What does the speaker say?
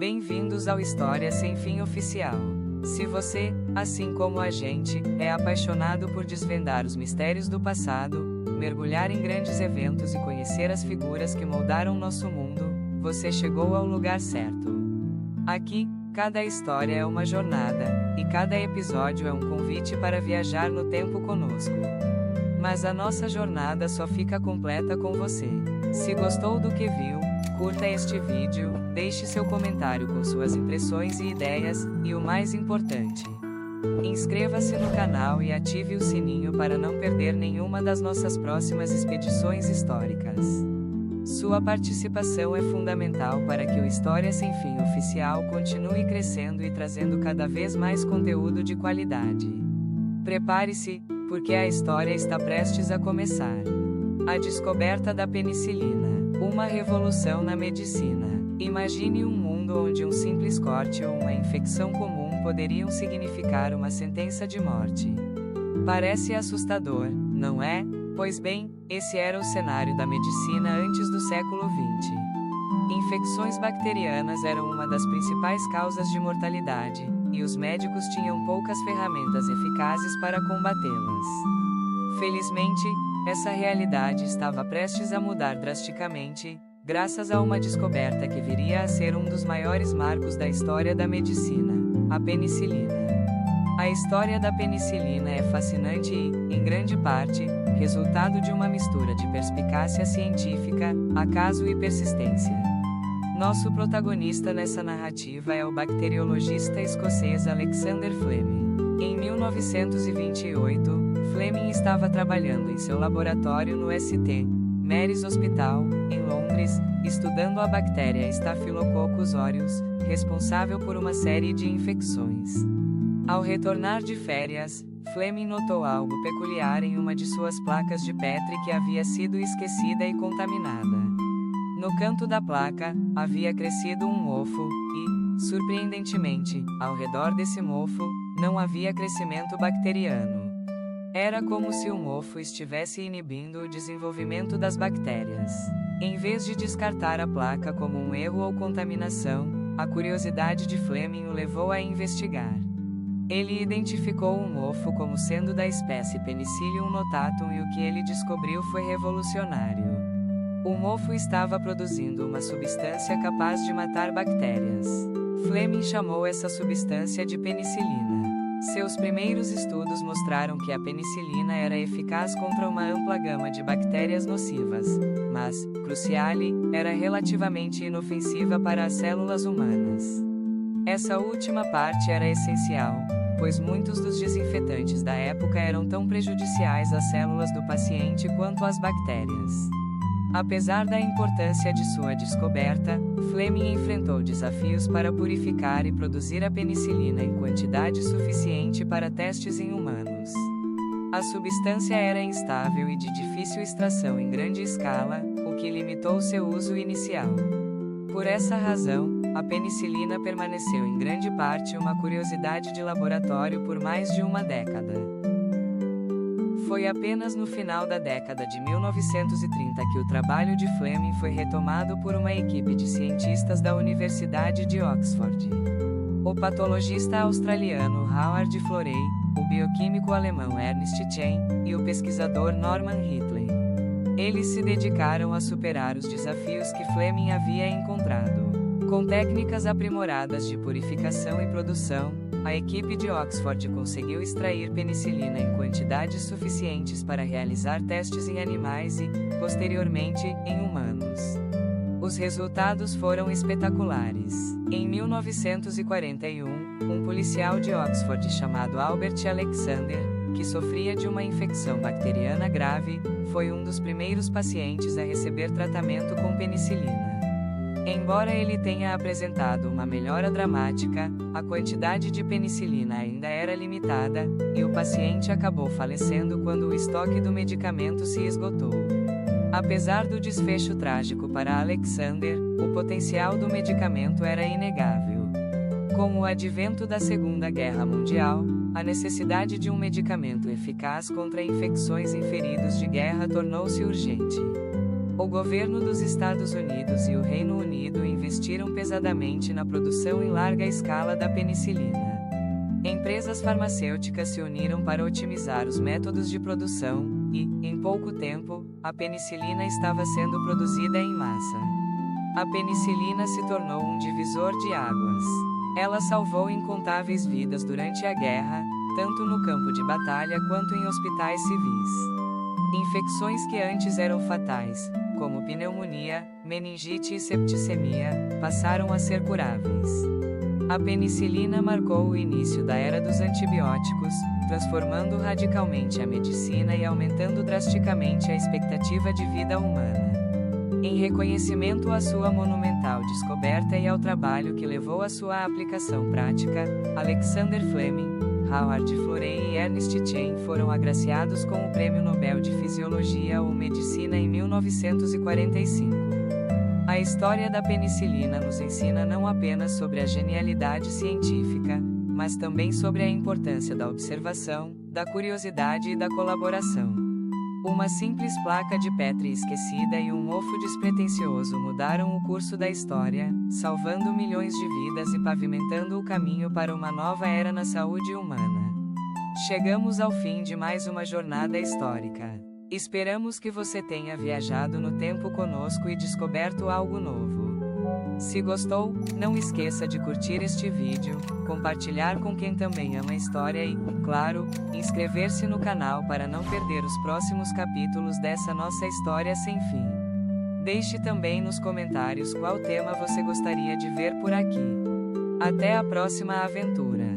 Bem-vindos ao História Sem Fim Oficial. Se você, assim como a gente, é apaixonado por desvendar os mistérios do passado, mergulhar em grandes eventos e conhecer as figuras que moldaram nosso mundo, você chegou ao lugar certo. Aqui, cada história é uma jornada, e cada episódio é um convite para viajar no tempo conosco. Mas a nossa jornada só fica completa com você. Se gostou do que viu, curta este vídeo, deixe seu comentário com suas impressões e ideias, e o mais importante, inscreva-se no canal e ative o sininho para não perder nenhuma das nossas próximas expedições históricas. Sua participação é fundamental para que o História Sem Fim Oficial continue crescendo e trazendo cada vez mais conteúdo de qualidade. Prepare-se, porque a história está prestes a começar. A descoberta da penicilina. Uma revolução na medicina. Imagine um mundo onde um simples corte ou uma infecção comum poderiam significar uma sentença de morte. Parece assustador, não é? Pois bem, esse era o cenário da medicina antes do século XX. Infecções bacterianas eram uma das principais causas de mortalidade, e os médicos tinham poucas ferramentas eficazes para combatê-las. Felizmente, essa realidade estava prestes a mudar drasticamente, graças a uma descoberta que viria a ser um dos maiores marcos da história da medicina: a penicilina. A história da penicilina é fascinante e, em grande parte, resultado de uma mistura de perspicácia científica, acaso e persistência. Nosso protagonista nessa narrativa é o bacteriologista escocês Alexander Fleming. Em 1928, Fleming estava trabalhando em seu laboratório no St. Mary's Hospital, em Londres, estudando a bactéria Staphylococcus aureus, responsável por uma série de infecções. Ao retornar de férias, Fleming notou algo peculiar em uma de suas placas de Petri que havia sido esquecida e contaminada. No canto da placa, havia crescido um mofo, e, surpreendentemente, ao redor desse mofo, não havia crescimento bacteriano. Era como se o mofo estivesse inibindo o desenvolvimento das bactérias. Em vez de descartar a placa como um erro ou contaminação, a curiosidade de Fleming o levou a investigar. Ele identificou o mofo como sendo da espécie Penicillium notatum e o que ele descobriu foi revolucionário. O mofo estava produzindo uma substância capaz de matar bactérias. Fleming chamou essa substância de penicilina. Seus primeiros estudos mostraram que a penicilina era eficaz contra uma ampla gama de bactérias nocivas, mas, cruciale, era relativamente inofensiva para as células humanas. Essa última parte era essencial, pois muitos dos desinfetantes da época eram tão prejudiciais às células do paciente quanto às bactérias. Apesar da importância de sua descoberta, Fleming enfrentou desafios para purificar e produzir a penicilina em quantidade suficiente para testes em humanos. A substância era instável e de difícil extração em grande escala, o que limitou seu uso inicial. Por essa razão, a penicilina permaneceu em grande parte uma curiosidade de laboratório por mais de uma década. Foi apenas no final da década de 1930 que o trabalho de Fleming foi retomado por uma equipe de cientistas da Universidade de Oxford. O patologista australiano Howard Florey, o bioquímico alemão Ernst Chain, e o pesquisador Norman Hitley. Eles se dedicaram a superar os desafios que Fleming havia encontrado. Com técnicas aprimoradas de purificação e produção, a equipe de Oxford conseguiu extrair penicilina em quantidades suficientes para realizar testes em animais e, posteriormente, em humanos. Os resultados foram espetaculares. Em 1941, um policial de Oxford chamado Albert Alexander, que sofria de uma infecção bacteriana grave, foi um dos primeiros pacientes a receber tratamento com penicilina. Embora ele tenha apresentado uma melhora dramática, a quantidade de penicilina ainda era limitada, e o paciente acabou falecendo quando o estoque do medicamento se esgotou. Apesar do desfecho trágico para Alexander, o potencial do medicamento era inegável. Com o advento da Segunda Guerra Mundial, a necessidade de um medicamento eficaz contra infecções em feridos de guerra tornou-se urgente. O governo dos Estados Unidos e o Reino Unido investiram pesadamente na produção em larga escala da penicilina. Empresas farmacêuticas se uniram para otimizar os métodos de produção, e, em pouco tempo, a penicilina estava sendo produzida em massa. A penicilina se tornou um divisor de águas. Ela salvou incontáveis vidas durante a guerra, tanto no campo de batalha quanto em hospitais civis. Infecções que antes eram fatais, como pneumonia, meningite e septicemia, passaram a ser curáveis. A penicilina marcou o início da era dos antibióticos, transformando radicalmente a medicina e aumentando drasticamente a expectativa de vida humana. Em reconhecimento à sua monumental descoberta e ao trabalho que levou à sua aplicação prática, Alexander Fleming, Howard Florey e Ernest Chain foram agraciados com o Prêmio Nobel de Fisiologia ou Medicina em 1945. A história da penicilina nos ensina não apenas sobre a genialidade científica, mas também sobre a importância da observação, da curiosidade e da colaboração. Uma simples placa de Petri esquecida e um mofo despretensioso mudaram o curso da história, salvando milhões de vidas e pavimentando o caminho para uma nova era na saúde humana. Chegamos ao fim de mais uma jornada histórica. Esperamos que você tenha viajado no tempo conosco e descoberto algo novo. Se gostou, não esqueça de curtir este vídeo, compartilhar com quem também ama a história e, claro, inscrever-se no canal para não perder os próximos capítulos dessa nossa história sem fim. Deixe também nos comentários qual tema você gostaria de ver por aqui. Até a próxima aventura!